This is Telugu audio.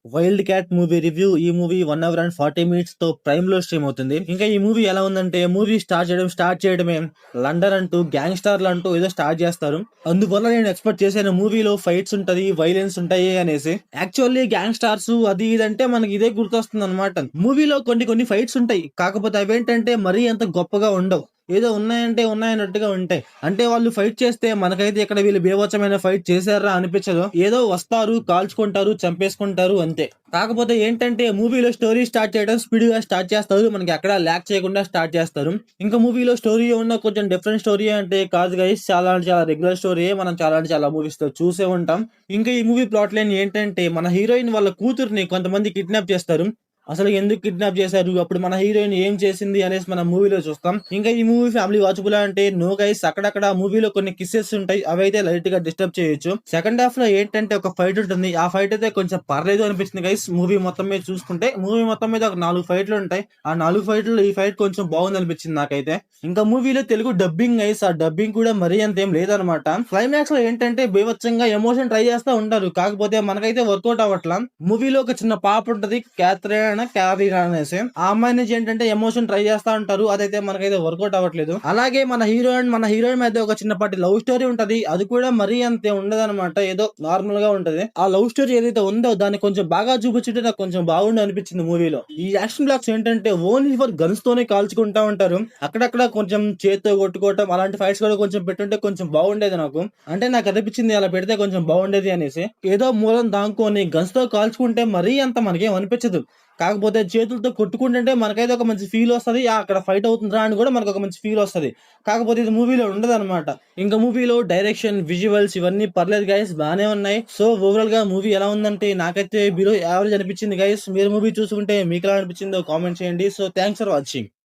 Wild cat movie review. ఈ మూవీ 1 అవర్ అండ్ 40 మినిట్స్ తో ప్రైమ్ లో స్ట్రీమ్ అవుతుంది. ఇంకా ఈ మూవీ ఎలా ఉందంటే, మూవీ స్టార్ట్ చేయడమే లండన్ అంటూ గ్యాంగ్స్టర్లు అంటూ ఏదో స్టార్ట్ చేస్తారు. అందువల్ల నేను ఎక్స్పెక్ట్ చేశాను మూవీలో ఫైట్స్ ఉంటది, వైలెన్స్ ఉంటాయి అనేసి. యాక్చువల్లీ గ్యాంగ్స్టార్స్ అది ఇదంటే మనకి ఇదే గుర్తొస్తుంది అనమాట. మూవీలో కొన్ని ఫైట్స్ ఉంటాయి, కాకపోతే అవేంటంటే మరీ అంత గొప్పగా ఉండవు. ఏదో ఉన్నాయంటే ఉన్నాయన్నట్టుగా ఉంటాయి. అంటే వాళ్ళు ఫైట్ చేస్తే మనకైతే ఇక్కడ వీళ్ళు బీభత్సమైన ఫైట్ చేశారా అనిపించదు. ఏదో వస్తారు, కాల్చుకుంటారు, చంపేసుకుంటారు అంతే. కాకపోతే ఏంటంటే మూవీలో స్టోరీ స్టార్ట్ చేయడం స్పీడ్ గా స్టార్ట్ చేస్తారు, మనకి ఎక్కడ ల్యాక్ చేయకుండా స్టార్ట్ చేస్తారు. ఇంకా మూవీలో స్టోరీ ఉన్న కొంచెం డిఫరెంట్ స్టోరీ అంటే కాదు గైస్, చాలా అంటే చాలా రెగ్యులర్ స్టోరీ మనం చాలా అంటే చాలా మూవీస్ తో చూసే ఉంటాం. ఇంకా ఈ మూవీ ప్లాట్ లైన్ ఏంటంటే, మన హీరోయిన్ వాళ్ళ కూతుర్ని కొంతమంది కిడ్నాప్ చేస్తారు. అసలు ఎందుకు కిడ్నాప్ చేశారు, అప్పుడు మన హీరోయిన్ ఏం చేసింది అనేసి మనం మూవీలో చూస్తాం. ఇంకా ఈ మూవీ ఫ్యామిలీ వాచబుల్ అంటే నో గైస్. అక్కడక్కడ మూవీలో కొన్ని కిస్సెస్ ఉంటాయి, అవి అయితే లైట్ గా డిస్టర్బ్ చేయొచ్చు. సెకండ్ హాఫ్ లో ఏంటంటే ఒక ఫైట్ ఉంటుంది, ఆ ఫైట్ అయితే కొంచెం పర్లేదు అనిపిస్తుంది గైస్. మూవీ మొత్తం మీద చూసుకుంటే మూవీ మొత్తం మీద ఒక 4 ఫైట్లు ఉంటాయి. ఆ 4 ఫైట్లు ఈ ఫైట్ కొంచెం బాగుంది అనిపించింది నాకైతే. ఇంకా మూవీలో తెలుగు డబ్బింగ్ గైస్, ఆ డబ్బింగ్ కూడా మరీ అంత ఏం లేదనమాట. క్లైమాక్స్ లో ఏంటంటే బీభత్సంగా ఎమోషన్ ట్రై చేస్తా ఉంటారు, కాకపోతే మనకైతే వర్కౌట్ అవ్వట్లా. మూవీలో ఒక చిన్న పాప ఉంటది, క్యారీనా అనేసి. ఆ అమ్మాయి నుంచి ఏంటంటే ఎమోషన్ ట్రై చేస్తా ఉంటారు, అదైతే మనకైతే వర్కౌట్ అవ్వట్లేదు. అలాగే మన హీరోయిన్ మీద ఒక చిన్నపాటి లవ్ స్టోరీ ఉంటది, అది కూడా మరీ అంతే ఉండదు అనమాట, ఏదో నార్మల్ గా ఉంటది. ఆ లవ్ స్టోరీ ఏదైతే ఉందో దాన్ని కొంచెం బాగా చూపించుంటే నాకు కొంచెం బాగుండి అనిపించింది మూవీలో. ఈ యాక్షన్ బ్లాక్స్ ఏంటంటే ఓన్లీ ఫర్ గన్స్ తోనే కాల్చుకుంటా ఉంటారు, అక్కడక్కడ కొంచెం చేత్తో కొట్టుకోవటం అలాంటి ఫైట్స్ కూడా కొంచెం పెట్టుంటే కొంచెం బాగుండేది నాకు. అంటే నాకు అనిపించింది అలా పెడితే కొంచెం బాగుండేది అనేసి. ఏదో మూలం దాంకొని గన్స్ తో కాల్చుకుంటే మరీ అంత మనకేం అనిపించదు, కాకపోతే చేతులతో కొట్టుకుంటుంటే మనకైతే ఒక మంచి ఫీల్ వస్తది. అక్కడ ఫైట్ అవుతుందా అని కూడా మనకు ఒక మంచి ఫీల్ వస్తది. కాకపోతే ఇది మూవీలో ఉండదన్నమాట. ఇంకా మూవీలో డైరెక్షన్, విజువల్స్ ఇవన్నీ పర్లేదు గైస్, బానే ఉన్నాయి. సో ఓవరాల్ గా మూవీ ఎలా ఉందంటే నాకైతే బిలో యావరేజ్ అనిపించింది గైస్. మీరు మూవీ చూసుకుంటే మీకు ఎలా అనిపించిందో కామెంట్ చేయండి. So thanks for watching.